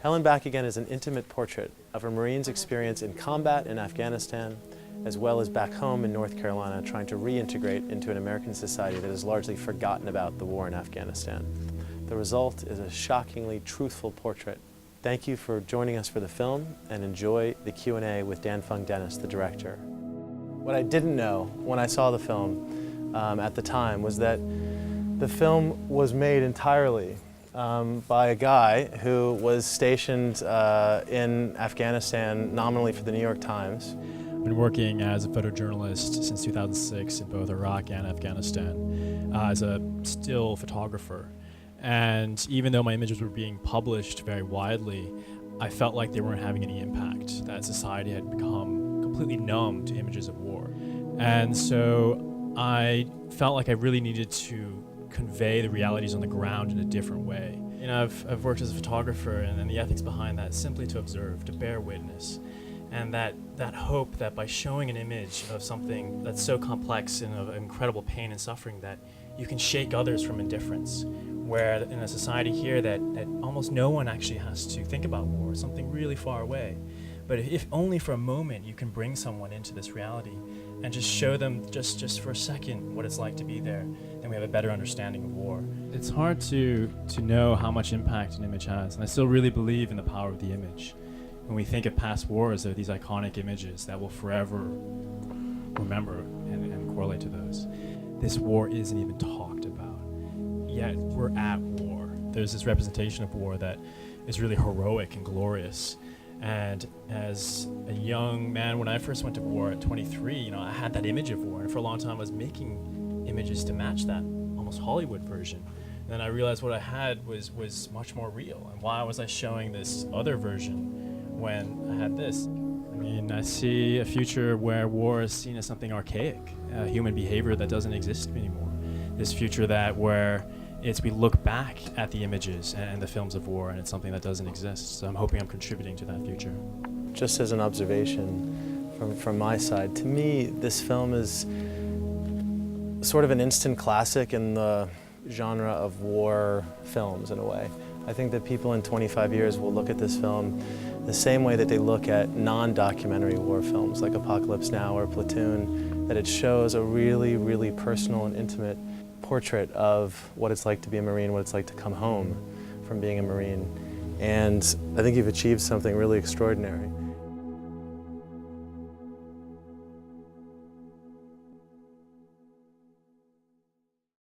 Hell and Back Again is an intimate portrait of a Marine's experience in combat in Afghanistan, as well as back home in North Carolina, trying to reintegrate into an American society that has largely forgotten about the war in Afghanistan. The result is a shockingly truthful portrait. Thank you for joining us for the film, and enjoy the Q&A with Danfung, the director. What I didn't know when I saw the film at the time was that the film was made entirely by a guy who was stationed in Afghanistan nominally for the New York Times. I've been working as a photojournalist since 2006 in both Iraq and Afghanistan as a still photographer. And even though my images were being published very widely, I felt like they weren't having any impact, that society had become completely numb to images of war. And so I felt like I really needed to convey the realities on the ground in a different way. You know, I've worked as a photographer, and the ethics behind that is simply to observe, to bear witness. And that hope that by showing an image of something that's so complex and of incredible pain and suffering that you can shake others from indifference, where in a society here that almost no one actually has to think about war, something really far away. But if only for a moment you can bring someone into this reality and just show them just for a second what it's like to be there, then we have a better understanding of war. It's hard to know how much impact an image has, and I still really believe in the power of the image. When we think of past wars, there are these iconic images that we'll forever remember and correlate to those. This war isn't even talked about, yet we're at war. There's this representation of war that is really heroic and glorious. And as a young man, when I first went to war at 23, you know, I had that image of war, and for a long time I was making images to match that almost Hollywood version. And then I realized what I had was much more real, and why was I showing this other version when I had this? I mean, I see a future where war is seen as something archaic, human behavior that doesn't exist anymore. This future where we look back at the images and the films of war, and it's something that doesn't exist. So I'm hoping I'm contributing to that future. Just as an observation from my side, to me, this film is sort of an instant classic in the genre of war films, in a way. I think that people in 25 years will look at this film the same way that they look at non-documentary war films like Apocalypse Now or Platoon, that it shows a really, really personal and intimate portrait of what it's like to be a Marine, what it's like to come home from being a Marine. And I think you've achieved something really extraordinary.